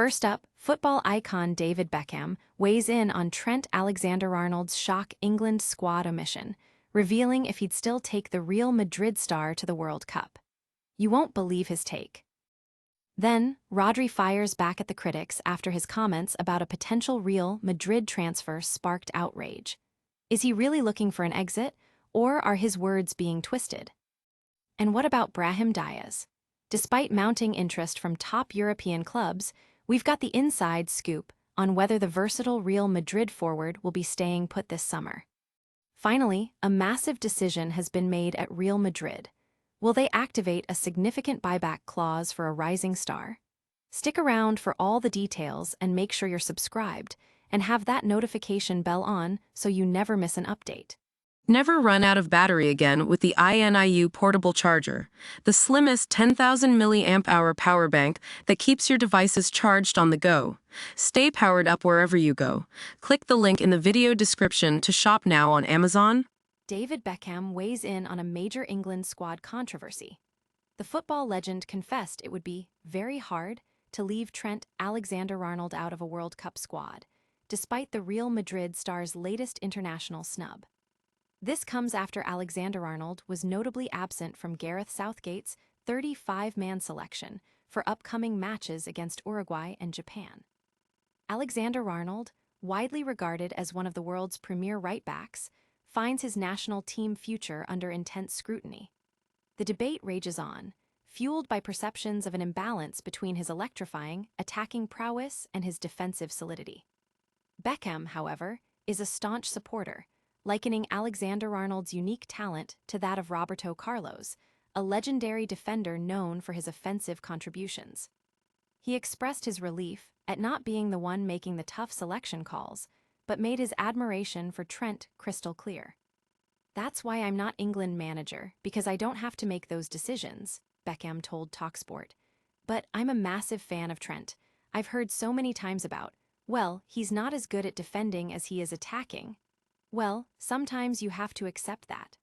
First up, football icon David Beckham weighs in on Trent Alexander-Arnold's shock England squad omission, revealing if he'd still take the Real Madrid star to the World Cup. You won't believe his take. Then, Rodri fires back at the critics after his comments about a potential Real Madrid transfer sparked outrage. Is he really looking for an exit, or are his words being twisted? And what about Brahim Diaz? Despite mounting interest from top European clubs, we've got the inside scoop on whether the versatile Real Madrid forward will be staying put this summer. Finally, a massive decision has been made at Real Madrid. Will they activate a significant buyback clause for a rising star? Stick around for all the details and make sure you're subscribed and have that notification bell on so you never miss an update. Never run out of battery again with the INIU portable charger, the slimmest 10,000 mAh power bank that keeps your devices charged on the go. Stay powered up wherever you go. Click the link in the video description to shop now on Amazon. David Beckham weighs in on a major England squad controversy. The football legend confessed it would be very hard to leave Trent Alexander-Arnold out of a World Cup squad, despite the Real Madrid star's latest international snub. This comes after Alexander-Arnold was notably absent from Gareth Southgate's 35-man selection for upcoming matches against Uruguay and Japan. Alexander-Arnold, widely regarded as one of the world's premier right-backs, finds his national team future under intense scrutiny. The debate rages on, fueled by perceptions of an imbalance between his electrifying, attacking prowess and his defensive solidity. Beckham, however, is a staunch supporter, likening Alexander-Arnold's unique talent to that of Roberto Carlos, a legendary defender known for his offensive contributions. He expressed his relief at not being the one making the tough selection calls, but made his admiration for Trent crystal clear. "That's why I'm not England manager, because I don't have to make those decisions," Beckham told TalkSport. "But I'm a massive fan of Trent. I've heard so many times about, well, he's not as good at defending as he is attacking. Well, sometimes you have to accept that.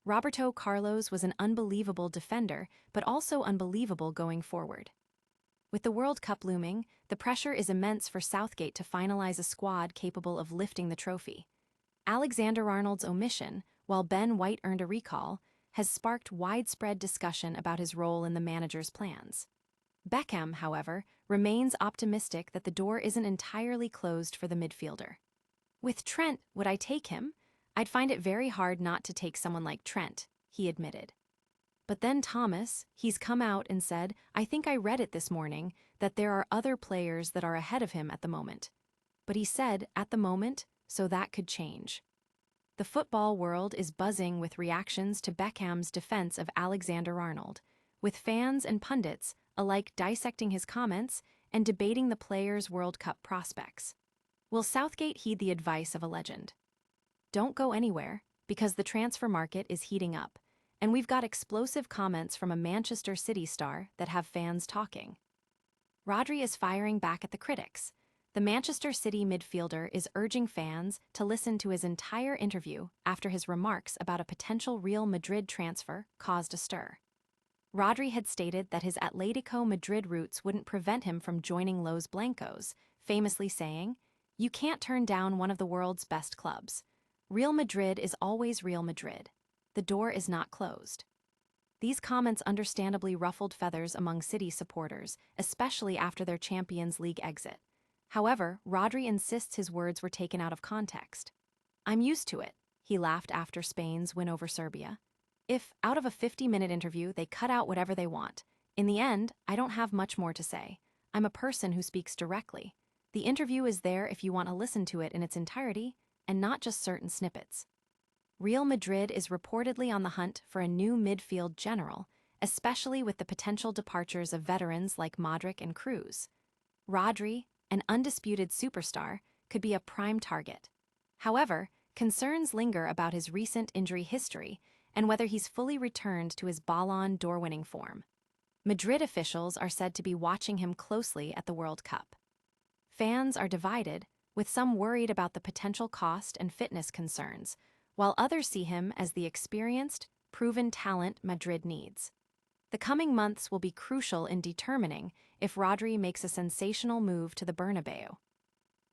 Roberto Carlos was an unbelievable defender, but also unbelievable going forward." With the World Cup looming, the pressure is immense for Southgate to finalize a squad capable of lifting the trophy. Alexander-Arnold's omission, while Ben White earned a recall, has sparked widespread discussion about his role in the manager's plans. Beckham, however, remains optimistic that the door isn't entirely closed for the midfielder. "With Trent, would I take him? I'd find it very hard not to take someone like Trent," he admitted. But then Thomas, he's come out and said, "I think I read it this morning, that there are other players that are ahead of him at the moment." But he said, "at the moment," so that could change. The football world is buzzing with reactions to Beckham's defense of Alexander-Arnold, with fans and pundits alike dissecting his comments and debating the player's World Cup prospects. Will Southgate heed the advice of a legend? Don't go anywhere, because the transfer market is heating up, and we've got explosive comments from a Manchester City star that have fans talking. Rodri is firing back at the critics. The Manchester City midfielder is urging fans to listen to his entire interview after his remarks about a potential Real Madrid transfer caused a stir. Rodri had stated that his Atletico Madrid roots wouldn't prevent him from joining Los Blancos, famously saying, "You can't turn down one of the world's best clubs. Real Madrid is always Real Madrid. The door is not closed." These comments understandably ruffled feathers among City supporters, especially after their Champions League exit. However, Rodri insists his words were taken out of context. "I'm used to it," he laughed after Spain's win over Serbia. "If, out of a 50-minute interview, they cut out whatever they want, in the end, I don't have much more to say. I'm a person who speaks directly. The interview is there if you want to listen to it in its entirety, and not just certain snippets." Real Madrid is reportedly on the hunt for a new midfield general, especially with the potential departures of veterans like Modric and Kroos. Rodri, an undisputed superstar, could be a prime target. However, concerns linger about his recent injury history and whether he's fully returned to his Ballon d'Or-winning form. Madrid officials are said to be watching him closely at the World Cup. Fans are divided, with some worried about the potential cost and fitness concerns, while others see him as the experienced, proven talent Madrid needs. The coming months will be crucial in determining if Rodri makes a sensational move to the Bernabeu.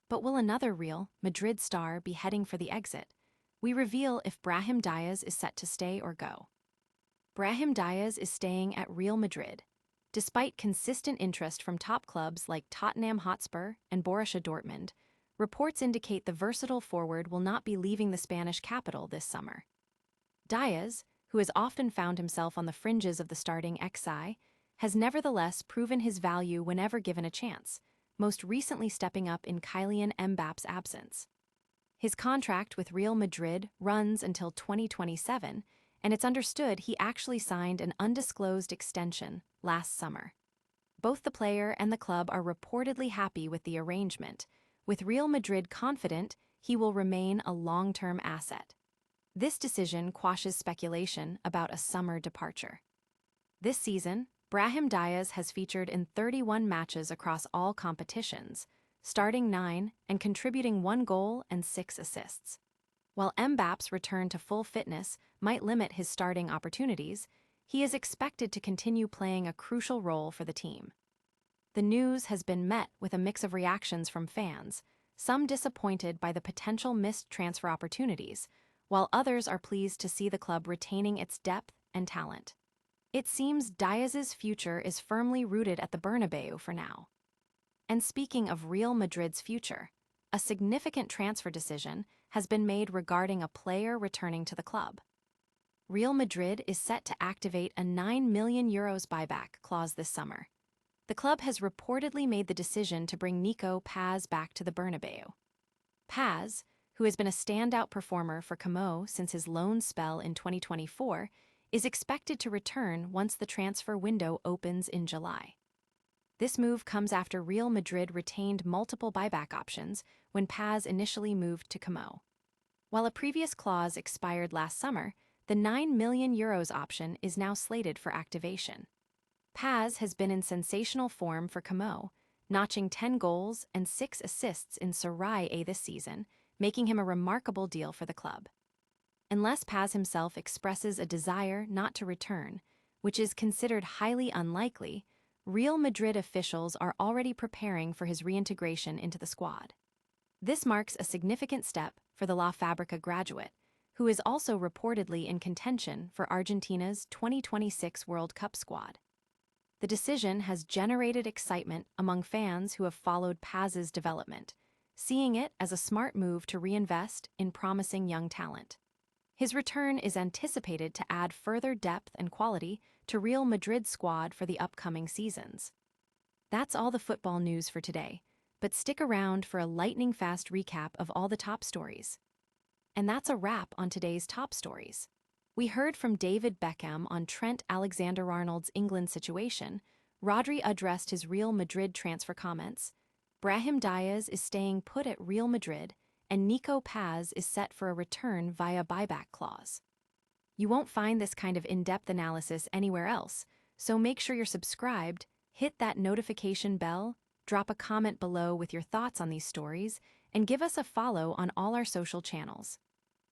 But will another Real Madrid star be heading for the exit? We reveal if Brahim Diaz is set to stay or go. Brahim Diaz is staying at Real Madrid. Despite consistent interest from top clubs like Tottenham Hotspur and Borussia Dortmund, reports indicate the versatile forward will not be leaving the Spanish capital this summer. Diaz, who has often found himself on the fringes of the starting XI, has nevertheless proven his value whenever given a chance, most recently stepping up in Kylian Mbappe's absence. His contract with Real Madrid runs until 2027, and it's understood he actually signed an undisclosed extension last summer. Both the player and the club are reportedly happy with the arrangement, with Real Madrid confident he will remain a long-term asset. This decision quashes speculation about a summer departure. This season, Brahim Diaz has featured in 31 matches across all competitions, starting 9 and contributing 1 goal and 6 assists. While Mbappe's return to full fitness might limit his starting opportunities, he is expected to continue playing a crucial role for the team. The news has been met with a mix of reactions from fans, some disappointed by the potential missed transfer opportunities, while others are pleased to see the club retaining its depth and talent. It seems Diaz's future is firmly rooted at the Bernabeu for now. And speaking of Real Madrid's future, a significant transfer decision has been made regarding a player returning to the club. Real Madrid is set to activate a €9 million buyback clause this summer. The club has reportedly made the decision to bring Nico Paz back to the Bernabeu. Paz, who has been a standout performer for Como since his loan spell in 2024, is expected to return once the transfer window opens in July. This move comes after Real Madrid retained multiple buyback options when Paz initially moved to Como. While a previous clause expired last summer, the €9 million option is now slated for activation. Paz has been in sensational form for Como, notching 10 goals and 6 assists in Serie A this season, making him a remarkable deal for the club. Unless Paz himself expresses a desire not to return, which is considered highly unlikely, Real Madrid officials are already preparing for his reintegration into the squad. This marks a significant step for the La Fabrica graduate, who is also reportedly in contention for Argentina's 2026 World Cup squad. The decision has generated excitement among fans who have followed Paz's development, seeing it as a smart move to reinvest in promising young talent. His return is anticipated to add further depth and quality to Real Madrid's squad for the upcoming seasons. That's all the football news for today, but stick around for a lightning-fast recap of all the top stories. And that's a wrap on today's top stories. We heard from David Beckham on Trent Alexander-Arnold's England situation, Rodri addressed his Real Madrid transfer comments, Brahim Diaz is staying put at Real Madrid, and Nico Paz is set for a return via buyback clause. You won't find this kind of in-depth analysis anywhere else, so make sure you're subscribed, hit that notification bell, drop a comment below with your thoughts on these stories, and give us a follow on all our social channels.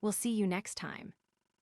We'll see you next time.